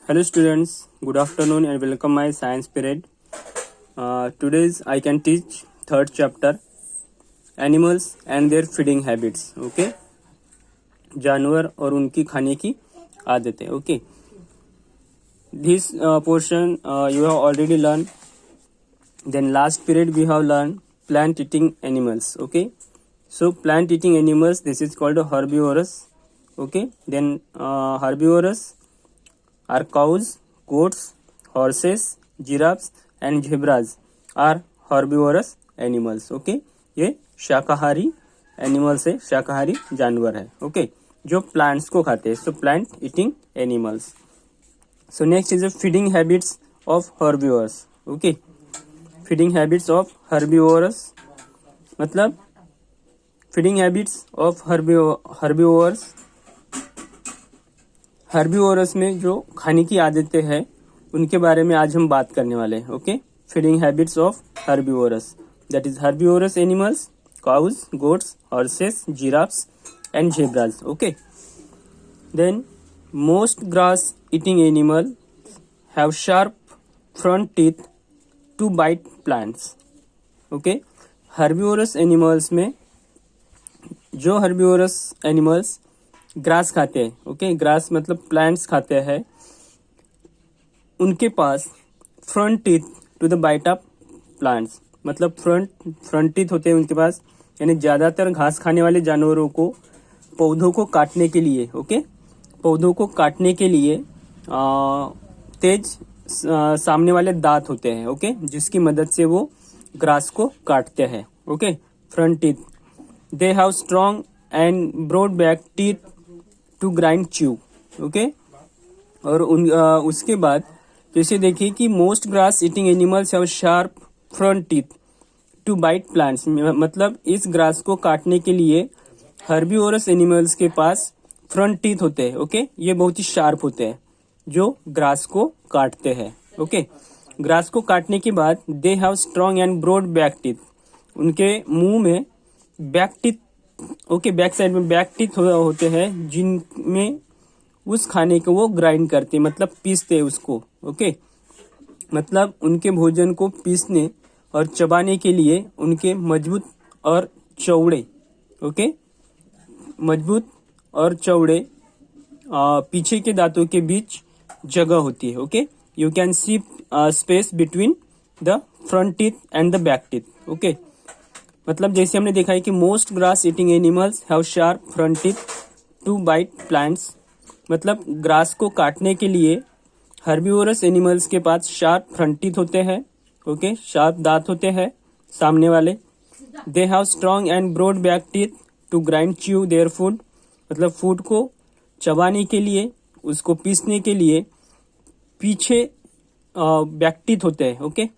Hello students, good afternoon and welcome my science period. Today's I can teach third chapter animals and their feeding habits. Okay, जानवर और उनकी खाने की आदतें. Okay, this portion you have already learned. Then last period we have learned plant eating animals. Okay, so plant eating animals, this is called herbivorous. Okay, then herbivorous are cows, goats, horses, giraffes and zebras are herbivorous animals. Okay, ये शाकाहारी animals है, शाकाहारी जानवर है. Okay, जो plants को खाते हैं. So plant eating animals. So next is feeding habits of herbivorous. Okay, feeding habits of herbivorous मतलब feeding habits of herbivorous. Herbivorous में जो खाने की आदतें हैं उनके बारे में आज हम बात करने वाले हैं. Okay, feeding habits of herbivores, that is herbivores animals, cows, goats, horses, giraffes and zebras. Okay, then most grass eating animals have sharp front teeth to bite plants. Okay, herbivorous animals में जो herbivorous animals grass खाते हैं. Okay, grass मतलब plants खाते हैं, उनके पास front teeth to the bite off plants मतलब फ्रंट टीथ होते हैं उनके पास. यानी ज्यादातर घास खाने वाले जानवरों को पौधों को काटने के लिए, ओके, पौधों को काटने के लिए तेज सामने वाले दांत होते हैं. ओके, जिसकी मदद से वो ग्रास को काटते हैं. Okay, front teeth. They have strong and broad back teeth to grind chew. Okay, और उसके बाद जैसे देखिए कि most grass eating animals have sharp front teeth to bite plants. मतलब इस ग्रास को काटने के लिए हर्बिवोरस एनिमल्स के पास फ्रंट टीथ होते हैं. ओके, ये बहुत ही शार्प होते हैं जो ग्रास को काटते हैं. ओके, ग्रास को काटने के बाद they have strong and broad back teeth. उनके मुंह में back teeth, okay, back side में बैक टीथ होते हैं जिनमें उस खाने को वो ग्राइंड करते, मतलब पीसते उसको. ओके, मतलब उनके भोजन को पीसने और चबाने के लिए उनके मजबूत और चौड़े, ओके, मजबूत और चौड़े पीछे के दांतों के बीच जगह होती है. Okay, you can see space between the front teeth and the back teeth. Okay, मतलब जैसे हमने देखा है कि most grass eating animals have sharp front teeth to bite plants. मतलब ग्रास को काटने के लिए हर्बिवोरस एनिमल्स के पास शार्प फ्रंट टीथ होते हैं. ओके, शार्प दांत होते हैं सामने वाले. They have strong and broad back teeth to grind chew their food. मतलब फूड को चबाने के लिए, उसको पीसने के लिए पीछे बैक टीथ होते हैं. Okay,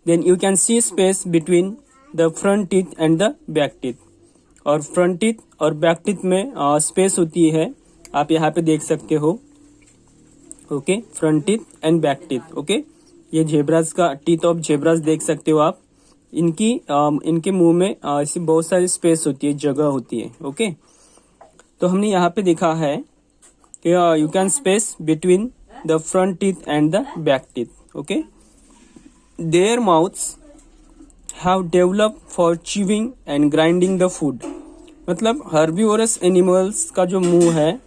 then you can see space between the front teeth and the back teeth. और फ्रंट टीथ और बैक टीथ में स्पेस होती है, आप यहाँ पे देख सकते हो. ओके, front teeth and back teeth. Okay, ये जेब्रास का टीथ ऑफ जेब्रास देख सकते हो आप. इनके मुंह में ऐसी बहुत सारी स्पेस होती है, जगह होती है. ओके, तो हमने यहाँ पे देखा है कि you can space between the front teeth and the back teeth. Okay, there mouths have developed for chewing and grinding the food. मतलब हर्बिवोरस एनिमल्स का जो मुंह है,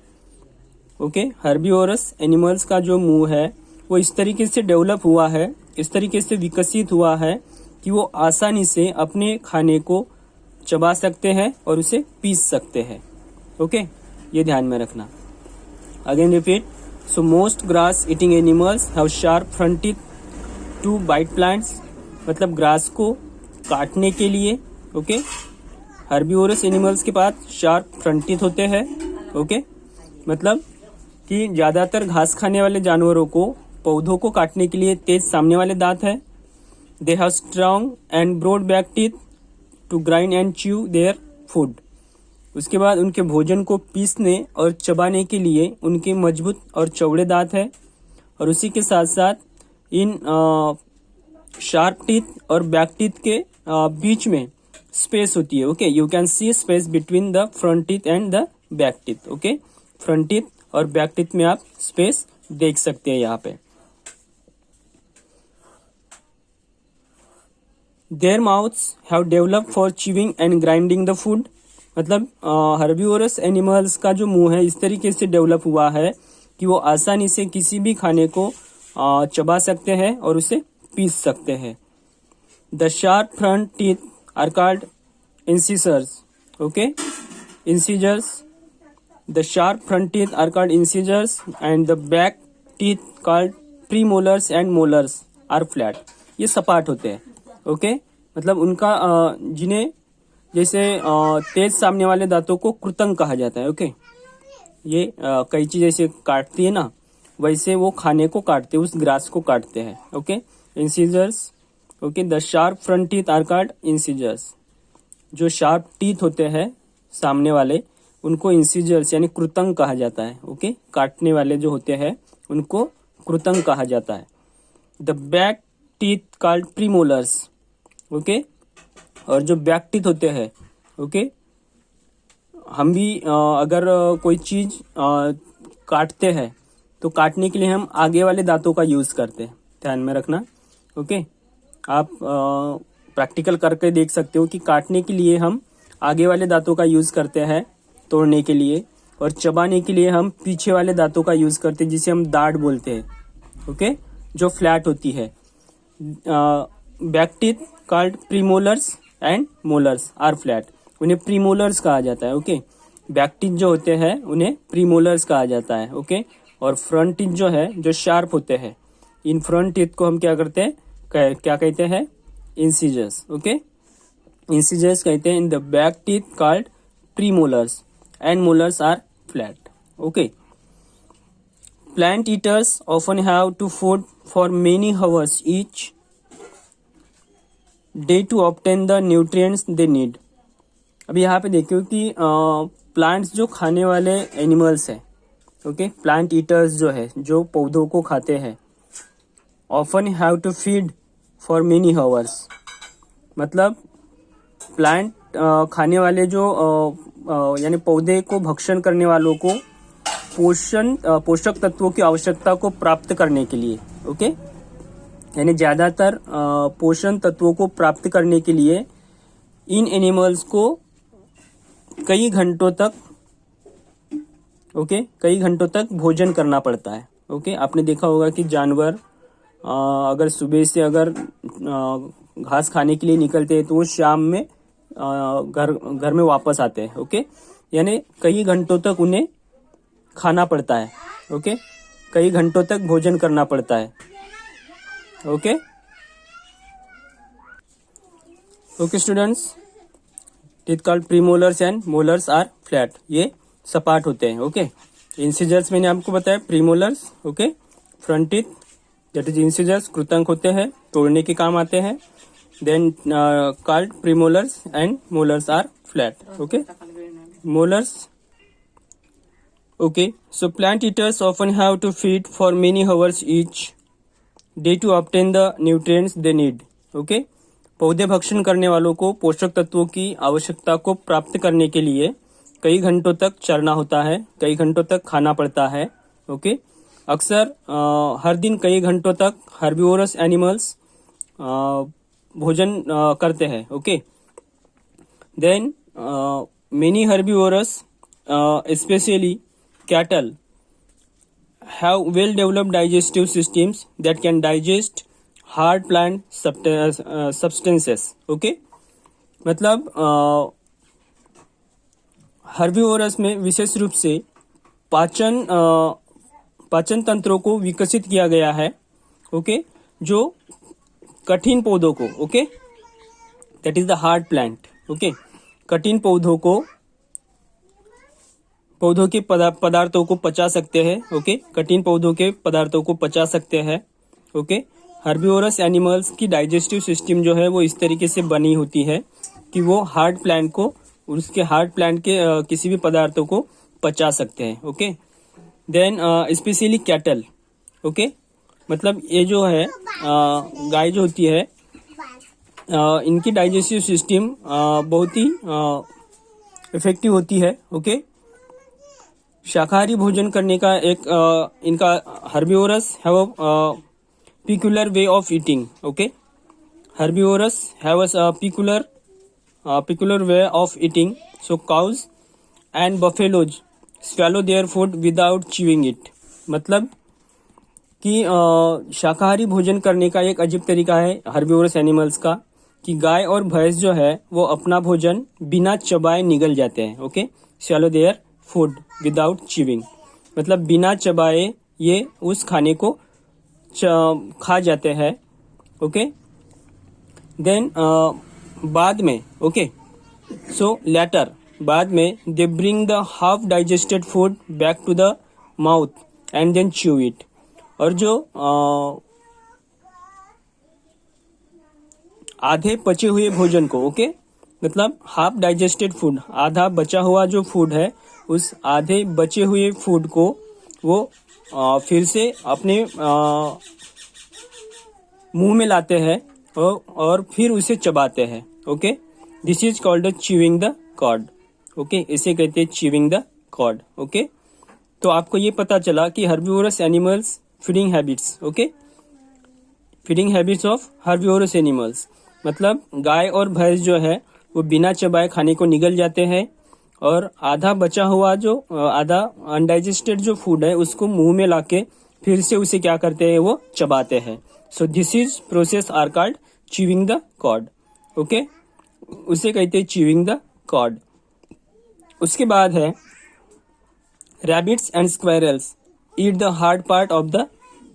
ओके, हर्बिवोरस एनिमल्स का जो मुंह है वो इस तरीके से डेवलप हुआ है, इस तरीके से विकसित हुआ है कि वो आसानी से अपने खाने को चबा सकते हैं और उसे पीस सकते हैं. ओके, ये ध्यान में रखना. Again repeat. So most grass eating animals have sharp front teeth to bite plants. मतलब ग्रास को काटने के लिए, ओके, हर्बिवोरस एनिमल्स के पास शार्प फ्रंट टीथ होते हैं. ओके, मतलब कि ज्यादातर घास खाने वाले जानवरों को पौधों को काटने के लिए तेज सामने वाले दांत है. They have strong and broad back teeth to grind and chew their food. उसके बाद उनके भोजन को पीसने और चबाने के लिए उनके मजबूत और चौड़े दांत है. और उसी के साथ साथ इन शार्प टीथ और बैक टीथ के बीच में स्पेस होती है. Okay, you can see space between the front teeth and the back teeth. Okay, front teeth और बैक टीथ में आप स्पेस देख सकते हैं यहाँ पे। There mouths have developed for chewing and grinding the food. मतलब हर्बिवोरस एनिमल्स का जो मुंह है इस तरीके से डेवलप हुआ है कि वो आसानी से किसी भी खाने को चबा सकते हैं और उसे पीस सकते हैं। The sharp front teeth are called incisors. Okay, incisors. The sharp front teeth are called incisors and the back teeth called premolars and molars are flat. ये सपाट होते हैं। ओके, मतलब उनका जिन्हें जैसे तेज सामने वाले दांतों को कृतंक कहा जाता है। ओके, ये कैंची जैसे काटती है ना, वैसे वो खाने को काटते हैं, उस ग्रास को काटते हैं। Okay, incisors. Okay, the sharp front teeth are called incisors. जो शार्प टीथ होते हैं सामने वाले उनको इंसिजर्स यानी कृतंक कहा जाता है। ओके, काटने वाले जो होते हैं उनको कृतंक कहा जाता है। The back teeth called premolars. Okay, और जो बैक टीथ होते हैं, ओके, हम भी अगर कोई चीज काटते हैं तो काटने के लिए हम आगे वाले दांतों का यूज करते हैं, ध्यान में रखना। ओके, आप प्रैक्टिकल करके देख सकते हो कि काटने के लिए हम आगे वाले दांतों का यूज करते हैं तोड़ने के लिए, और चबाने के लिए हम पीछे वाले दांतों का यूज करते हैं जिसे हम दाढ़ बोलते हैं। ओके, जो फ्लैट होती है। Back teeth called premolars and molars are flat. उन्हें प्रीमोलर्स कहा जाता है। ओके, बैक टीथ जो होते हैं उन्हें प्रीमोलर्स कहा जाता है। ओके, और फ्रंट टीथ जो है जो शार्प होते हैं, इन फ्रंट टीथ को हम क्या करते हैं, क्या कहते हैं, इंसिजर्स। ओके, इंसिजर्स कहते हैं। In the back teeth called premolars and molars are flat. Okay, plant eaters often have to food for many hours each day to obtain the nutrients they need. अभी यहाँ पे देखियो कि plants जो खाने वाले एनिमल्स हैं, ओके, प्लांट ईटर्स जो है जो पौधों को खाते हैं, often have to feed for many hours. मतलब प्लांट खाने वाले जो यानी पौधे को भक्षण करने वालों को पोषक तत्वों की आवश्यकता को प्राप्त करने के लिए, ओके, यानी ज्यादातर पोषण तत्वों को प्राप्त करने के लिए इन एनिमल्स को कई घंटों तक, ओके, कई घंटों तक भोजन करना पड़ता है। ओके, आपने देखा होगा कि जानवर अगर सुबह से अगर घास खाने के लिए निकलते हैं तो वो शाम में घर में वापस आते हैं। ओके, यानी कई घंटों तक उन्हें खाना पड़ता है। ओके, कई घंटों तक भोजन करना पड़ता है। Okay, okay students, teeth called premolars and molars are flat. ये सपाट होते हैं। ओके, इंसिजर्स मैंने आपको बताया, premolars, okay, front teeth that is incisors कृतंक होते हैं, तोड़ने के काम आते हैं। Then called premolars and molars are flat. Okay, molars. Okay, so plant eaters often have to feed for many hours each day to obtain the nutrients they need. Okay, पौधे भक्षण करने वालों को पोषक तत्वों की आवश्यकता को प्राप्त करने के लिए कई घंटों तक चरना होता है, कई घंटों तक खाना पड़ता है। ओके, अक्सर हर दिन कई घंटों तक हर्बिवोरस एनिमल्स भोजन करते हैं। Okay, then many herbivorous specially cattle have well developed digestive systems that can digest hard plant substances. Okay, मतलब हर्बिवोरस में विशेष रूप से पाचन तंत्रों को विकसित किया गया है। ओके, जो कठिन पौधों को, okay, that is the hard plant. Okay, कठिन पौधों के पदार्थों को पचा सकते हैं। ओके, कठिन पौधों के पदार्थों को पचा सकते हैं। ओके, हर्बिवोरस एनिमल्स की डाइजेस्टिव सिस्टम जो है वो इस तरीके से बनी होती है कि वो हार्ड प्लांट को, उसके हार्ड प्लांट के किसी भी पदार्थों को पचा सकते हैं। Okay, then specially cattle. Okay, मतलब ये जो है गाय जो होती है इनकी डाइजेस्टिव सिस्टम बहुत ही इफेक्टिव होती है। ओके, शाकाहारी भोजन करने का एक इनका herbivores have a peculiar way of eating. Okay, herbivores have a peculiar way of eating. So cows and buffaloes swallow their food without chewing it. मतलब कि शाकाहारी भोजन करने का एक अजीब तरीका है हर्बिवोरस एनिमल्स का कि गाय और भैंस जो है वो अपना भोजन बिना चबाए निगल जाते हैं. Okay, swallow their food without chewing मतलब बिना चबाए ये उस खाने को खा जाते हैं. ओके, देन बाद में ओके सो लेटर बाद में they bring the half digested food back to the mouth and then chew it. और जो आधे पचे हुए भोजन को ओके मतलब हाफ डाइजेस्टेड फूड आधा बचा हुआ जो फूड है उस आधे बचे हुए फूड को वो फिर से अपने मुंह में लाते हैं और फिर उसे चबाते हैं. Okay, this is called chewing the cud. Okay, इसे कहते हैं च्यूइंग द कॉर्ड. ओके, तो आपको ये पता चला कि herbivores animals feeding habits. Okay, feeding habits of herbivores animals मतलब गाय और भैंस जो है वो बिना चबाए खाने को निगल जाते हैं और आधा बचा हुआ जो आधा अनडाइजेस्टेड जो फूड है उसको मुंह में लाके फिर से उसे क्या करते हैं वो चबाते हैं. So this is process are called chewing the cud. Okay, उसे कहते हैं च्यूइंग द कॉर्ड. उसके बाद है rabbits and squirrels eat the hard part of the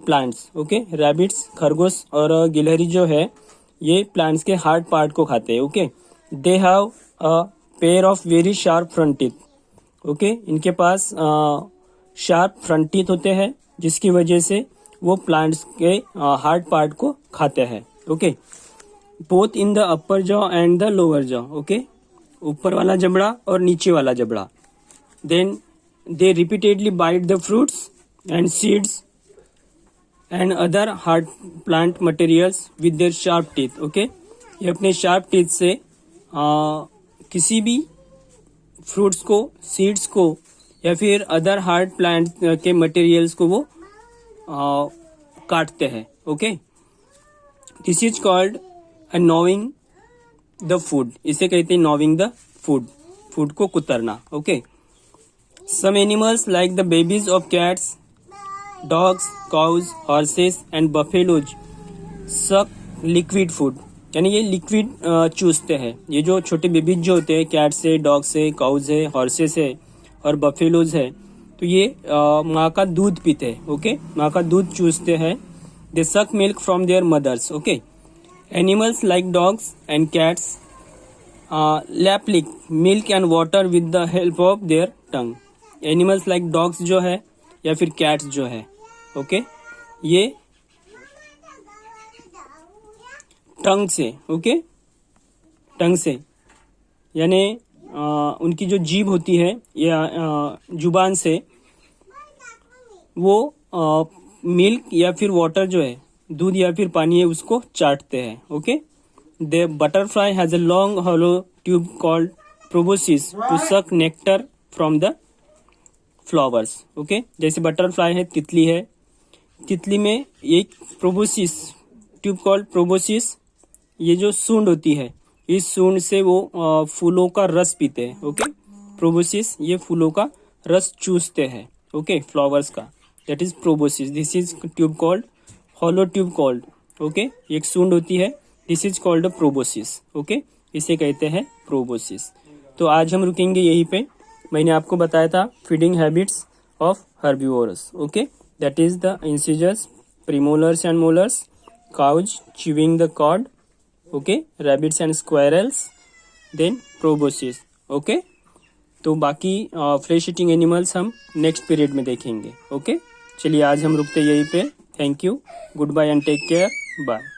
plants. Okay, rabbits खरगोश और गिलहरी जो है ये प्लांट्स के हार्ड पार्ट को खाते हैं. Okay, they have a pair of very sharp front teeth. Okay, इनके पास शार्प फ्रंट टीथ होते हैं जिसकी वजह से वो प्लांट्स के हार्ड पार्ट को खाते हैं. Okay, both in the upper jaw and the lower jaw. Okay, ऊपर वाला जबड़ा और नीचे वाला जबड़ा. Then they repeatedly bite the fruits and seeds and other hard plant materials with their sharp teeth. Okay, ये अपने शार्प टीथ से किसी भी फ्रूट्स को, सीड्स को या फिर अदर हार्ड प्लांट के मटेरियल्स को वो काटते हैं. Okay, this is called gnawing the food. इसे कहते हैं नॉविंग द फूड, फूड को कुतरना. Okay, some animals like the babies of cats, dogs, cows, horses and buffaloes suck liquid food. यानी ये लिक्विड चूसते हैं. ये जो छोटे बेबीज जो होते हैं कैट से, डॉग से, काउज है, हॉर्सेस है और बफेलोज है तो ये माँ का दूध पीते हैं. ओके, माँ का दूध चूसते हैं. They suck milk from their mothers. Okay, animals like dogs and cats lap lick milk and water with the help of their tongue. Animals like dogs जो है या फिर कैट्स जो है ओके ये टंग से ओके टंग से यानी उनकी जो जीभ होती है या जुबान से वो मिल्क या फिर वाटर जो है दूध या फिर पानी है उसको चाटते हैं. Okay, the butterfly has a long hollow tube called proboscis to suck nectar from the flowers. Okay, जैसे बटरफ्लाई है, तितली है, तितली में एक प्रोबोसिस ट्यूब कॉल्ड प्रोबोसिस, ये जो सूंड होती है इस सूंड से वो फूलों का रस पीते हैं. ओके, प्रोबोसिस ये फूलों का रस चूसते हैं. ओके, फ्लावर्स का, that is proboscis. This is tube called hollow tube called. Okay, एक सूंड होती है, this is called proboscis. Okay, इसे कहते हैं प्रोबोसिस. तो आज हम रुकेंगे यहीं पे. मैंने आपको बताया था feeding habits of herbivorous. Okay, that is the incisors, premolars and molars, cows chewing the cud, okay, rabbits and squirrels, then proboscis. Okay, तो बाकी फ्लेश ईटिंग एनिमल्स हम नेक्स्ट पीरियड में देखेंगे. ओके, चलिए आज हम रुकते यहीं पे. Thank you, good bye and take care, bye.